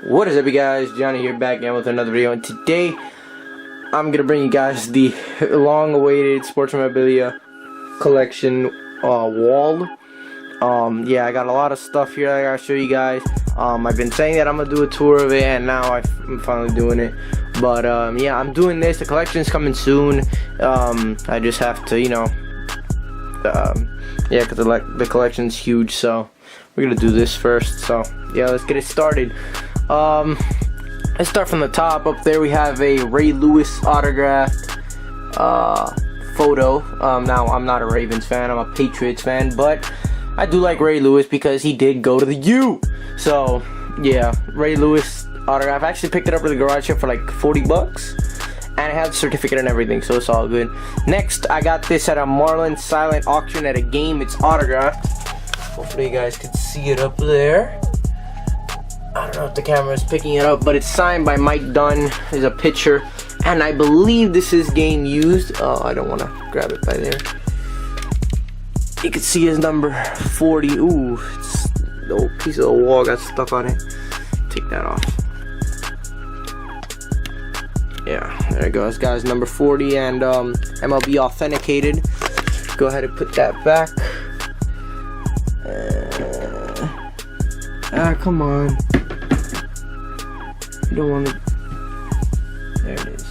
What is up, you guys? Johnny here, back again with another video, and today I'm gonna bring you guys the long-awaited sports memorabilia collection wall. Yeah, I got a lot of stuff here I gotta show you guys. I've been saying that I'm gonna do a tour of it, and now I'm finally doing it. But yeah, I'm doing this. The collection's coming soon. I just have to, you know, yeah, because the collection's huge, so we're gonna do this first. So yeah, let's get it started. Let's start from the top. Up there we have a Ray Lewis autographed photo. Now I'm not a Ravens fan, I'm a Patriots fan, but I do like Ray Lewis because he did go to the U. So yeah, Ray Lewis autograph. I actually picked it up at the garage sale for like 40 bucks. And it has a certificate and everything, so it's all good. Next, I got this at a Marlins silent auction at a game. It's autographed. Hopefully you guys can see it up there. I don't know if the camera is picking it up, but it's signed by Mike Dunn. There's a picture, and I believe this is game used. Oh, I don't want to grab it by there. You can see his number 40. Ooh, it's the old piece of the wall got stuck on it. Take that off. Yeah, there it goes, guys. Number 40 and MLB authenticated. Go ahead and put that back. Come on. You don't want to. There it is.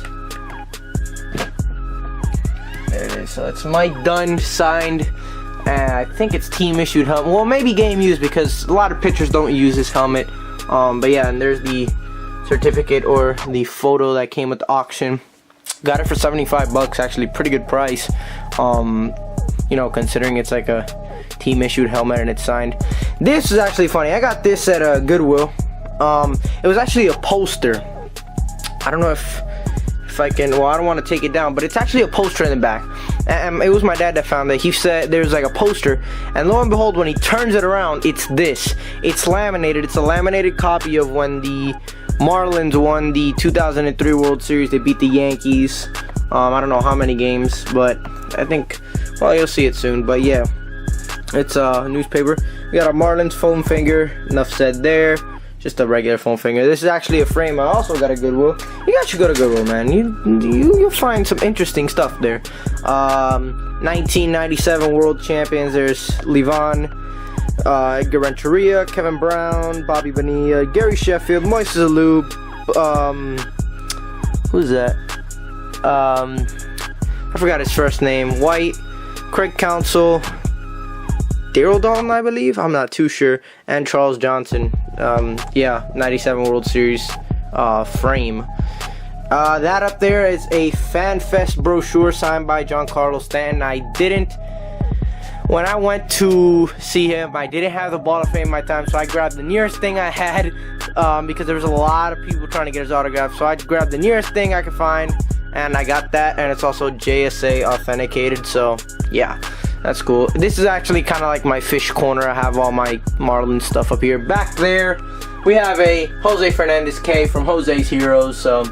There it is. So it's Mike Dunn signed. And I think it's team issued helmet. Well, maybe game used because a lot of pitchers don't use this helmet. But yeah, and there's the certificate or the photo that came with the auction. Got it for 75 bucks, actually pretty good price. You know, considering it's like a team issued helmet and it's signed. This is actually funny. I got this at a Goodwill. It was actually a poster. I don't know if I can, well, I don't want to take it down, but it's actually a poster in the back. And it was my dad that found it. He said there's like a poster, and lo and behold, when he turns it around, it's this. It's laminated. It's a laminated copy of when the Marlins won the 2003 World Series. They beat the Yankees. I don't know how many games, but I think, well, you'll see it soon. But yeah, it's a newspaper. We got a Marlins foam finger. Enough said there. Just a regular foam finger. This is actually a frame. I also got a Goodwill. You guys should go to Goodwill, man. You'll find some interesting stuff there. 1997 World Champions. There's Levon, Edgar Renteria, Kevin Brown, Bobby Bonilla, Gary Sheffield, Moises Alou, who's that? I forgot his first name. White, Craig Counsell, Daryl Dalton, I believe. I'm not too sure. And Charles Johnson. Yeah, 97 World Series frame. That up there is a Fan Fest brochure signed by Giancarlo Stanton. When I went to see him, I didn't have the Ball of Fame my time, so I grabbed the nearest thing I had, because there was a lot of people trying to get his autograph. So I grabbed the nearest thing I could find, and I got that, and it's also JSA authenticated. So yeah, that's cool. This is actually kind of like my fish corner. I have all my Marlins stuff up here. Back there, we have a Jose Fernandez K from Jose's Heroes. So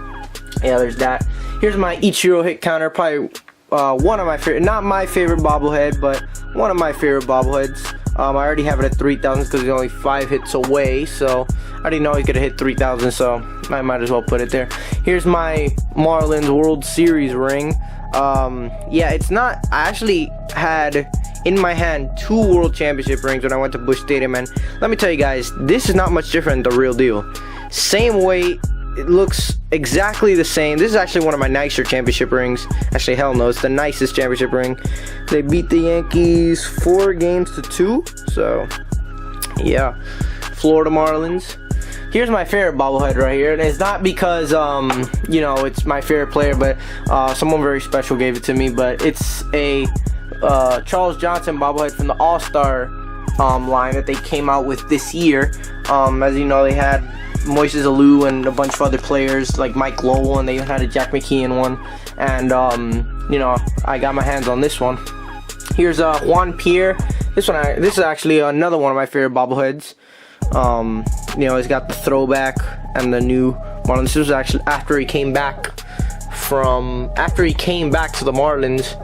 yeah, there's that. Here's my Ichiro hit counter. Probably one of my favorite, not my favorite bobblehead, but one of my favorite bobbleheads. I already have it at 3,000 because he's only 5 hits away. So I already know he's gonna hit 3,000. So I might as well put it there. Here's my Marlins World Series ring. Yeah, it's not, I actually had in my hand 2 World Championship rings when I went to Busch Stadium, and let me tell you guys, this is not much different than the real deal. Same weight, it looks exactly the same. This is actually one of my nicer championship rings. Actually, hell no, it's the nicest championship ring. They beat the Yankees 4-2. So yeah, Florida Marlins. Here's my favorite bobblehead right here, and it's not because you know, it's my favorite player, but someone very special gave it to me. But it's a Charles Johnson bobblehead from the All-Star line that they came out with this year. As you know, they had Moises Alou and a bunch of other players like Mike Lowell, and they even had a Jack McKeon one. And you know, I got my hands on this one. Here's Juan Pierre. This is actually another one of my favorite bobbleheads. You know, he's got the throwback and the new Marlins. This was actually after he came back to the Marlins.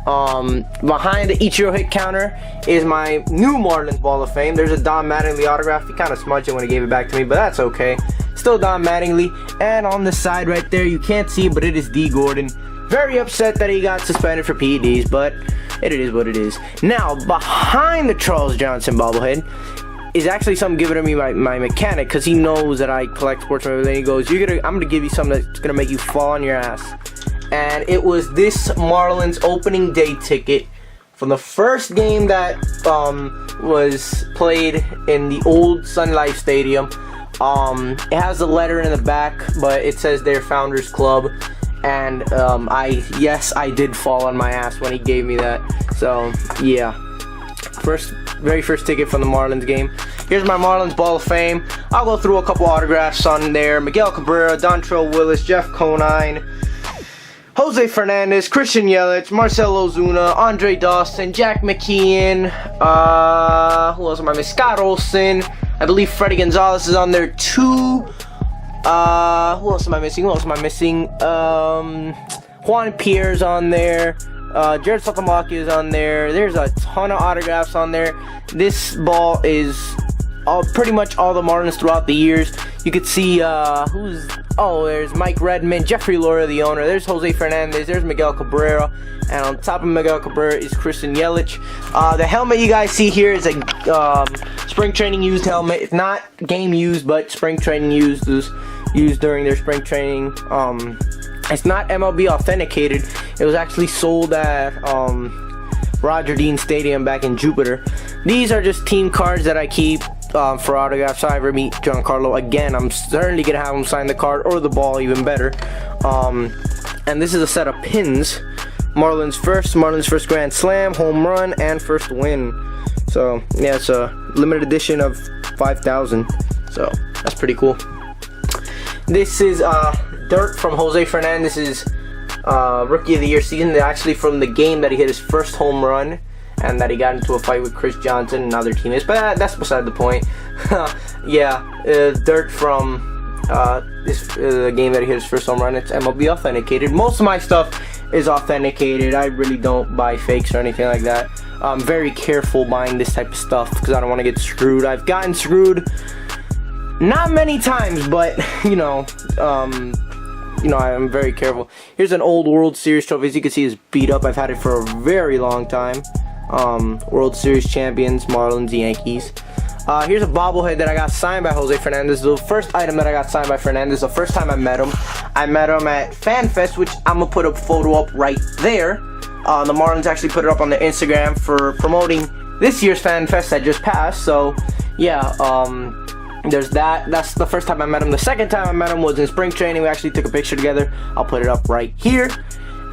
Behind the Ichiro hit counter is my new Marlins Ball of Fame. There's a Don Mattingly autograph. He kind of smudged it when he gave it back to me, but that's okay. still Don Mattingly. And on the side right there, you can't see, but it is D. Gordon. Very upset that he got suspended for PEDs, but it is what it is. Now, behind the Charles Johnson bobblehead is actually something given to me by my mechanic, because he knows that I collect sports memorabilia. He goes, I'm gonna give you something that's gonna make you fall on your ass. And it was this Marlins opening day ticket from the first game that was played in the old Sun Life Stadium. It has a letter in the back, but it says their Founders Club. And I did fall on my ass when he gave me that. So yeah, very first ticket from the Marlins game. Here's my Marlins Ball of Fame. I'll go through a couple autographs on there. Miguel Cabrera, Dontrell Willis, Jeff Conine, Jose Fernandez, Christian Yelich, Marcell Ozuna, Andre Dawson, Jack McKeon, who else am I missing? Scott Olsen. I believe Freddie Gonzalez is on there too. Who else am I missing? Juan Pierre's on there. Jared Sotomaki is on there. There's a ton of autographs on there. This ball is pretty much all the Marlins throughout the years. You could see there's Mike Redmond, Jeffrey Loria, the owner. There's Jose Fernandez. There's Miguel Cabrera. And on top of Miguel Cabrera is Christian Yelich. The helmet you guys see here is a spring training used helmet. It's not game used, but spring training used during their spring training. It's not MLB authenticated. It was actually sold at Roger Dean Stadium back in Jupiter. These are just team cards that I keep for autographs. If I ever meet Giancarlo again, I'm certainly gonna have him sign the card or the ball, even better. And this is a set of pins. Marlins first Grand Slam, home run, and first win. So yeah, it's a limited edition of 5,000. So that's pretty cool. This is dirt from Jose Fernandez's Rookie of the Year season. Actually from the game that he hit his first home run and that he got into a fight with Chris Johnson and other teammates. But that's beside the point. Yeah, dirt from this game that he hit his first home run. It's MLB authenticated. Most of my stuff is authenticated. I really don't buy fakes or anything like that. I'm very careful buying this type of stuff because I don't want to get screwed. I've gotten screwed. Not many times, but I'm very careful. Here's an old World Series trophy. As you can see, it's beat up. I've had it for a very long time. World Series champions, Marlins, Yankees. Here's a bobblehead that I got signed by Jose Fernandez. The first item that I got signed by Fernandez, the first time I met him at FanFest, which I'm gonna put a photo up right there. The Marlins actually put it up on their Instagram for promoting this year's FanFest that just passed. So yeah, there's that. That's the first time I met him. The second time I met him was in spring training. We actually took a picture together. I'll put it up right here.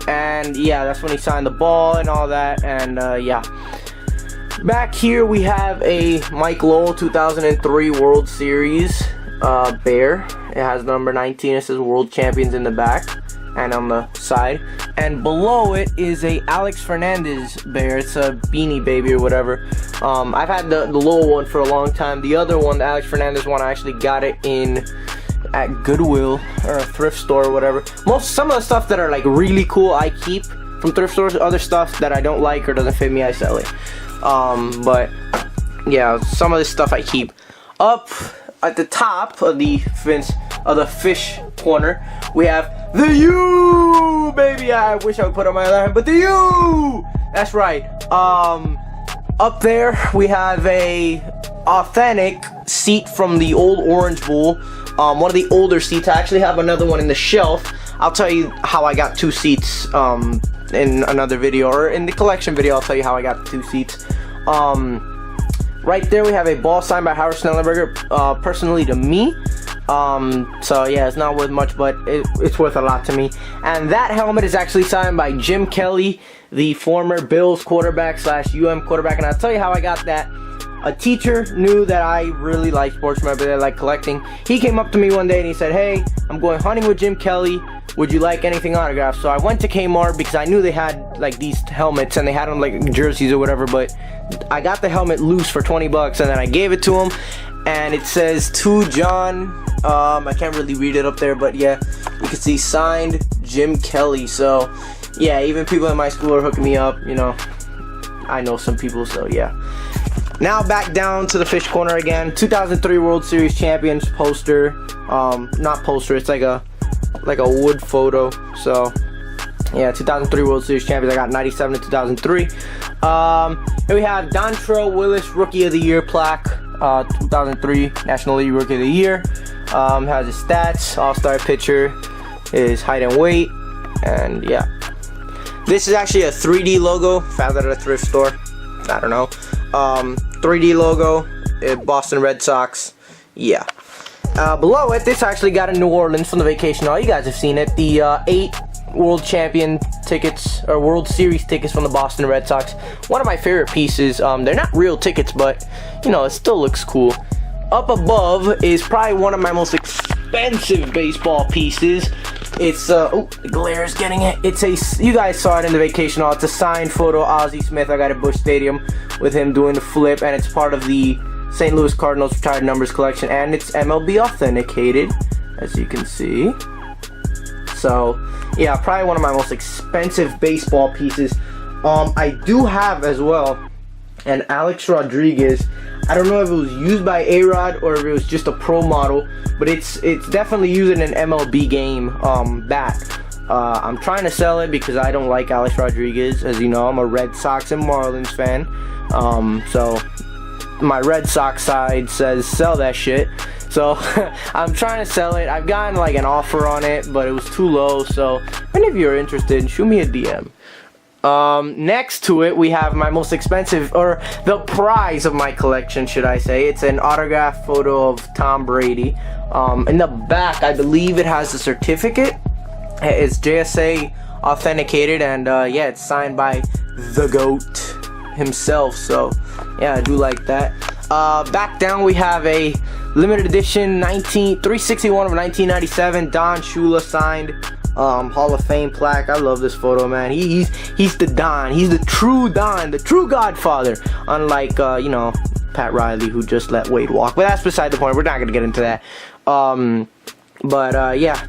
And yeah, that's when he signed the ball and all that. And yeah. Back here we have a Mike Lowell 2003 World Series bear. It has number 19. It says World Champions in the back and on the side. And below it is a Alex Fernandez bear. It's a Beanie Baby or whatever. I've had the Lowell one for a long time. The other one, the Alex Fernandez one, I actually got it at Goodwill or a thrift store or whatever. Some of the stuff that are like really cool I keep from thrift stores. Other stuff that I don't like or doesn't fit me, I sell it. But yeah, some of this stuff I keep. Up at the top of the fence of the fish corner, we have the U, baby. I wish I would put on my other hand, but the U. That's right. Up there we have a authentic seat from the old Orange Bowl. One of the older seats. I actually have another one in the shelf. I'll tell you how I got two seats in another video, or in the collection video. I'll tell you how I got the two seats. Right there we have a ball signed by Howard Schnellenberger, personally to me. So yeah, it's not worth much, but it's worth a lot to me. And that helmet is actually signed by Jim Kelly, the former Bills quarterback / UM quarterback. And I'll tell you how I got that. A teacher knew that I really like sports memorabilia, I like collecting. He came up to me one day and he said, "Hey, I'm going hunting with Jim Kelly. Would you like anything autographed?" So I went to Kmart because I knew they had like these helmets and they had them like jerseys or whatever, but I got the helmet loose for 20 bucks and then I gave it to him, and it says to John, I can't really read it up there, but yeah, you can see signed Jim Kelly. So yeah, even people in my school are hooking me up, I know some people, so yeah. Now back down to the fish corner again. 2003 World Series champions poster. Not poster. It's like a wood photo. So yeah, 2003 World Series champions. I got 97 in 2003. Here we have Dontrelle Willis Rookie of the Year plaque. 2003 National League Rookie of the Year. Has his stats, all-star pitcher, his height and weight, and yeah. This is actually a 3D logo, found it at a thrift store. I don't know. 3D logo, Boston Red Sox. Yeah. Below it, this actually got in New Orleans from the vacation. All you guys have seen it. The 8 World Champion tickets, or World Series tickets from the Boston Red Sox. One of my favorite pieces. They're not real tickets, but you know, it still looks cool. Up above is probably one of my most expensive baseball pieces. It's oh, the glare is getting it. It's a, you guys saw it in the vacation hall. It's a signed photo of Ozzie Smith. I got at Busch Stadium with him doing the flip, and it's part of the St. Louis Cardinals retired numbers collection, and it's MLB authenticated, as you can see. So yeah, probably one of my most expensive baseball pieces. I do have as well an Alex Rodriguez. I don't know if it was used by A-Rod or if it was just a pro model, but it's definitely using an MLB game bat. I'm trying to sell it because I don't like Alex Rodriguez. As you know, I'm a Red Sox and Marlins fan. So my Red Sox side says sell that shit. So I'm trying to sell it. I've gotten like an offer on it, but it was too low. So if any of you are interested, shoot me a DM. Next to it, we have my most expensive, or the prize of my collection, should I say. It's an autographed photo of Tom Brady. In the back, I believe it has a certificate. It's JSA authenticated, and yeah, it's signed by the GOAT himself. So yeah, I do like that. Back down, we have a limited edition 361 of 1997 Don Shula signed Hall of Fame plaque. I love this photo, man. He's the Don. He's the true Don, the true Godfather. Unlike you know, Pat Riley, who just let Wade walk. But that's beside the point. We're not gonna get into that. Yeah,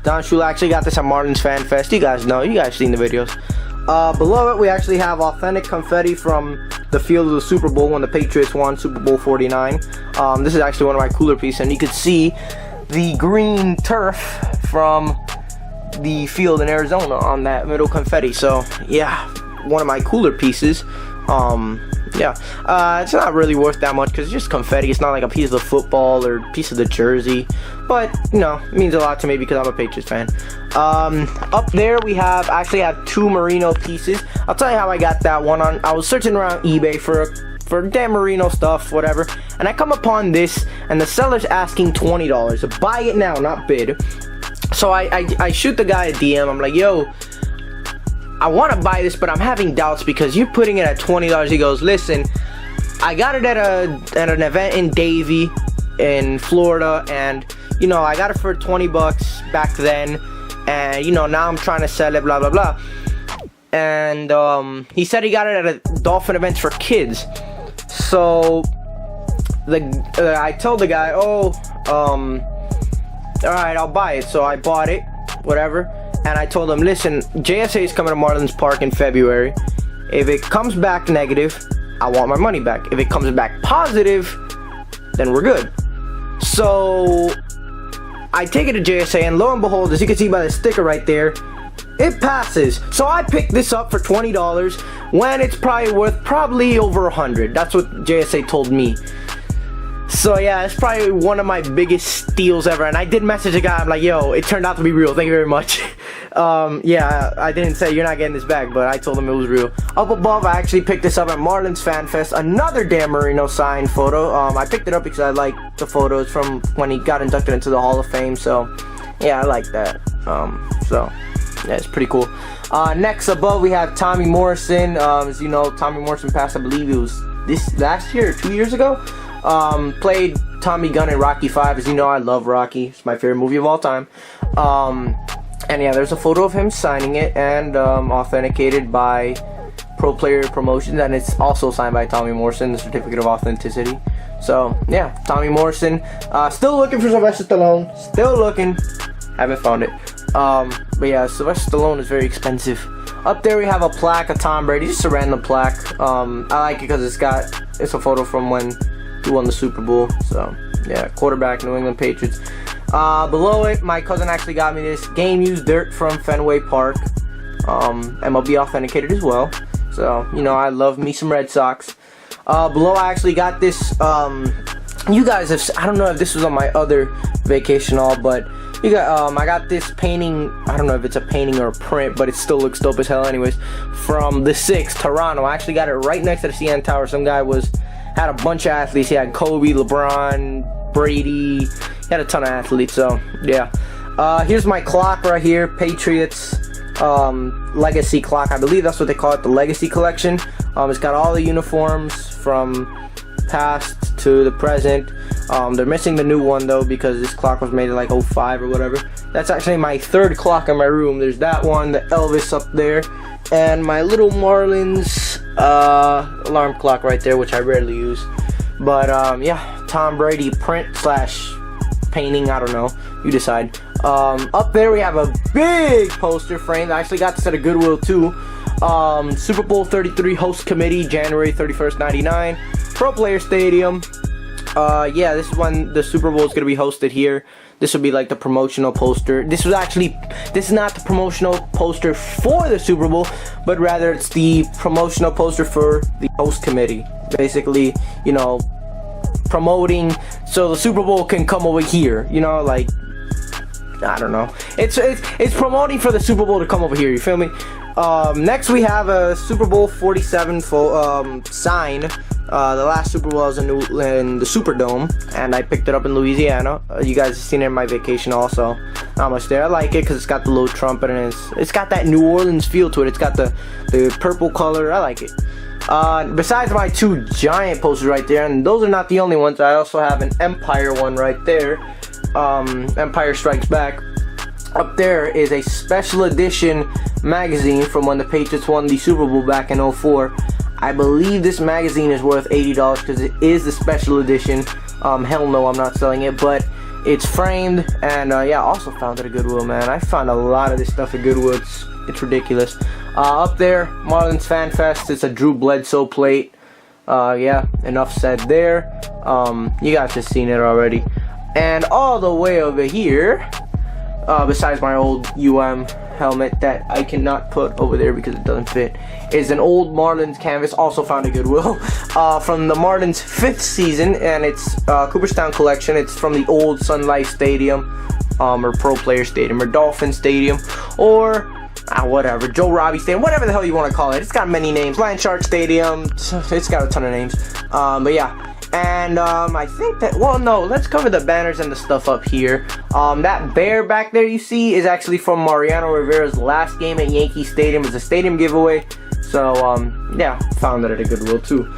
Don Shula actually got this at Martin's Fan Fest. You guys know. You guys seen the videos. Below it, we actually have authentic confetti from the field of the Super Bowl when the Patriots won Super Bowl 49. This is actually one of my cooler pieces, and you can see the green turf from the field in Arizona on that middle confetti. So yeah, one of my cooler pieces. Yeah, it's not really worth that much because it's just confetti. It's not like a piece of the football or piece of the jersey, but you know, it means a lot to me because I'm a Patriots fan. Up there we actually have 2 Merino pieces. I'll tell you how I got that one. I was searching around eBay for Dan Marino stuff, whatever, and I come upon this, and the seller's asking $20. So buy it now, not bid. So I shoot the guy a DM. I'm like, yo, I want to buy this, but I'm having doubts because you're putting it at $20. He goes, listen, I got it at an event in Davie in Florida, and you know, I got it for 20 bucks back then, and you know, now I'm trying to sell it, blah blah blah. And he said he got it at a Dolphin event for kids. So I told the guy, oh, alright, I'll buy it. So I bought it, whatever, and I told him, listen, JSA is coming to Marlins Park in February. If it comes back negative, I want my money back. If it comes back positive, then we're good. So I take it to JSA, and lo and behold, as you can see by the sticker right there, it passes. So I picked this up for $20 when it's probably worth over $100. That's what JSA told me. So yeah, it's probably one of my biggest steals ever. And I did message a guy. I'm like, yo, it turned out to be real. Thank you very much. Yeah, I didn't say you're not getting this back, but I told him it was real. Up above, I actually picked this up at Marlins Fan Fest. Another Dan Marino signed photo. I picked it up because I like the photos from when he got inducted into the Hall of Fame. So yeah, I like that. So yeah, it's pretty cool. Next above, we have Tommy Morrison. As you know, Tommy Morrison passed, I believe it was this last year or 2 years ago. Played Tommy Gunn in Rocky 5. As you know, I love Rocky. It's my favorite movie of all time. And yeah, there's a photo of him signing it, and authenticated by Pro Player Promotions, and it's also signed by Tommy Morrison, the certificate of authenticity. So yeah, Tommy Morrison. Still looking for Sylvester Stallone. Still looking. Haven't found it. But yeah, Sylvester Stallone is very expensive. Up there we have a plaque of Tom Brady, just a random plaque. I like it because it's a photo from when he won the Super Bowl. So yeah, quarterback, New England Patriots. Below it, my cousin actually got me this game used dirt from Fenway Park, MLB authenticated as well. So you know, I love me some Red Sox. Below I actually got this. You guys have, I don't know if this was on my other vacation haul, but you got I got this painting. I don't know if it's a painting or a print, but it still looks dope as hell anyways, from the 6th, Toronto. I actually got it right next to the CN Tower. Some guy had a bunch of athletes. He had Kobe, LeBron, Brady. He had a ton of athletes. So yeah, here's my clock right here, Patriots legacy clock. I believe that's what they call it, the legacy collection. It's got all the uniforms from past to the present. They're missing the new one though, because this clock was made in like 05 or whatever. That's actually my 3rd clock in my room. There's that one, the Elvis up there, and my little Marlins alarm clock right there, which I rarely use. But yeah, Tom Brady print slash painting, I don't know, you decide. Up there we have a big poster frame. I actually got this at a Goodwill too. Super Bowl 33 host committee, January 31st, 99. Pro Player Stadium. Yeah, this is when the Super Bowl is going to be hosted here. This will be like the promotional poster. This is not the promotional poster for the Super Bowl, but rather it's the promotional poster for the host committee. Basically, you know, promoting so the Super Bowl can come over here. You know, like, I don't know. It's promoting for the Super Bowl to come over here. You feel me? Next we have a Super Bowl 47 sign. The last Super Bowl was in the Superdome, and I picked it up in Louisiana. You guys have seen it in my vacation also. Not much there. I like it because it's got the little trumpet, and it's got that New Orleans feel to it. It's got the purple color. I like it. Besides my 2 giant posters right there, and those are not the only ones. I also have an Empire one right there. Empire Strikes Back. Up there is a special edition magazine from when the Patriots won the Super Bowl back in 04. I believe this magazine is worth $80 because it is the special edition. Hell no, I'm not selling it, but it's framed, and yeah, I also found it at Goodwill, man. I found a lot of this stuff at Goodwill. It's ridiculous. Up there, Marlins Fan Fest. It's a Drew Bledsoe plate. Yeah, enough said there. You guys have seen it already. And all the way over here, besides my old UM helmet that I cannot put over there because it doesn't fit, is an old Marlins canvas, also found at Goodwill, from the Marlins 5th season, and it's Cooperstown collection. It's from the old Sun Life Stadium, or Pro Player Stadium, or Dolphin Stadium, or whatever, Joe Robbie Stadium, whatever the hell you want to call it. It's got many names. Landshark Stadium, it's got a ton of names. But yeah. And I think that, well, no, let's cover the banners and the stuff up here. That bear back there you see is actually from Mariano Rivera's last game at Yankee Stadium. It's a stadium giveaway. So yeah, found that at a Goodwill too.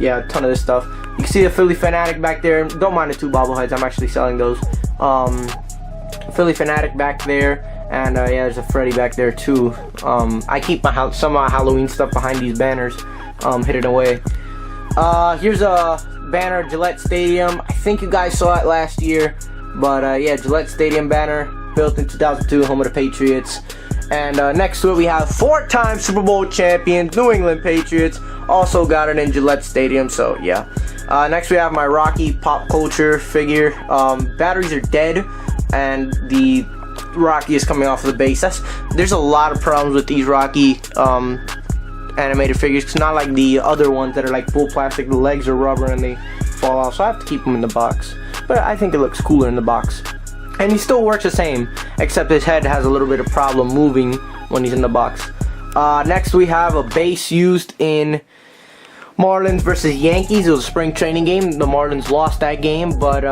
Yeah, a ton of this stuff. You can see the Philly Fanatic back there. Don't mind the 2 bobbleheads, I'm actually selling those. Philly Fanatic back there, and yeah, there's a Freddy back there too. I keep some of my Halloween stuff behind these banners, hidden away. Here's a banner, Gillette Stadium. I think you guys saw it last year, but yeah, Gillette Stadium banner, built in 2002, home of the Patriots. And next to it we have 4-time Super Bowl champions, New England Patriots. Also got it in Gillette Stadium, so yeah. Next we have my Rocky pop culture figure. Batteries are dead, and the Rocky is coming off of the base. There's a lot of problems with these Rocky animated figures. It's not like the other ones that are like full plastic. The legs are rubber and they fall off, so I have to keep them in the box. But I think it looks cooler in the box. And he still works the same, except his head has a little bit of problem moving when he's in the box. Next we have a base used in Marlins versus Yankees. It was a spring training game. The Marlins lost that game, but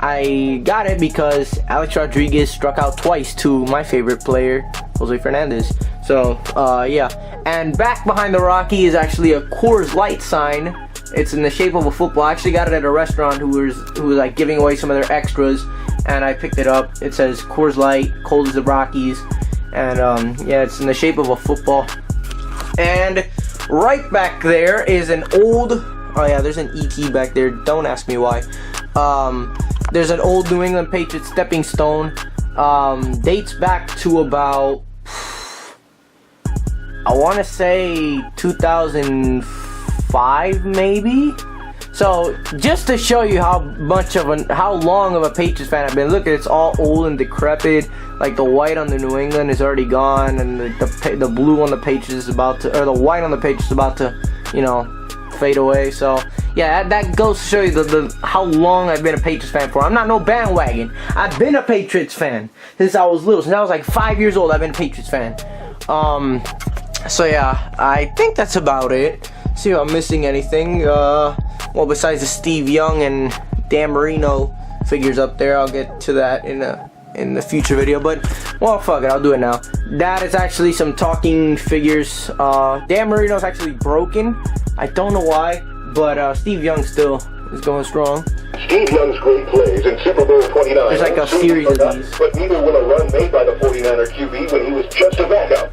I got it because Alex Rodriguez struck out twice to my favorite player, Jose Fernandez. So yeah. And back behind the Rocky is actually a Coors Light sign. It's in the shape of a football. I actually got it at a restaurant who was like giving away some of their extras, and I picked it up. It says Coors Light, cold as the Rockies, and yeah, it's in the shape of a football. And right back there is an old, oh yeah, there's an ET back there. Don't ask me why. There's an old New England Patriots stepping stone. Dates back to about I want to say 2005 maybe. So just to show you how long of a Patriots fan I've been. Look, it's all old and decrepit. Like the white on the New England is already gone, and the blue on the Patriots is about to, or the white on the Patriots is about to, you know, fade away. So yeah, that goes to show you how long I've been a Patriots fan for. I'm not no bandwagon. I've been a Patriots fan since I was little. Since I was like 5 years old, I've been a Patriots fan. So yeah, I think that's about it. See if I'm missing anything. Well, besides the Steve Young and Dan Marino figures up there, I'll get to that in the future video. But well, fuck it, I'll do it now. That is actually some talking figures. Dan Marino's actually broken. I don't know why, but Steve Young still is going strong. Steve Young's great plays in Super Bowl 29. There's like a series of these. But neither will a run made by the 49er QB when he was just a backup.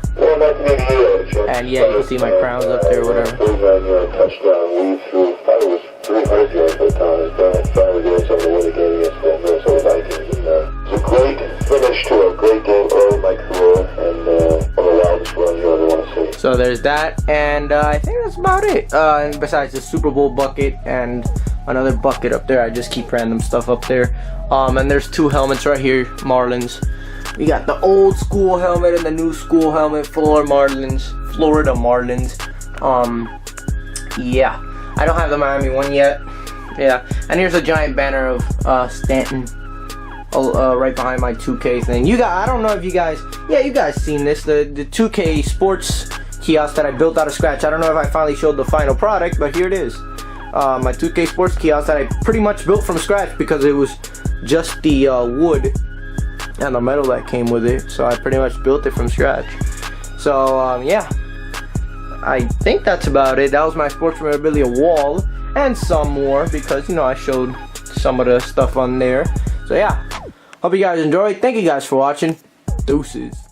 And yeah, you can see my crowns up there, whatever. 49-yard touchdown. We threw, I thought it was 300 yards by the time it was done. Finally doing something to win the game against the Minnesota Vikings. And it's a great finish to a great game early in my career, and one of the loudest runs you ever want to see. So there's that, and I think that's about it. And besides the Super Bowl bucket and another bucket up there, I just keep random stuff up there. And there's two helmets right here, Marlins. We got the old school helmet and the new school helmet, Florida Marlins. Yeah, I don't have the Miami one yet. Yeah, and here's a giant banner of Stanton, right behind my 2K thing. I don't know if you guys, yeah, you guys seen this, the 2K sports kiosk that I built out of scratch. I don't know if I finally showed the final product, but here it is. My 2K sports kiosk that I pretty much built from scratch because it was just the wood and the metal that came with it, so I pretty much built it from scratch. So yeah, I think that's about it. That was my sports memorabilia wall and some more, because you know I showed some of the stuff on there. So yeah, hope you guys enjoyed. Thank you guys for watching. Deuces.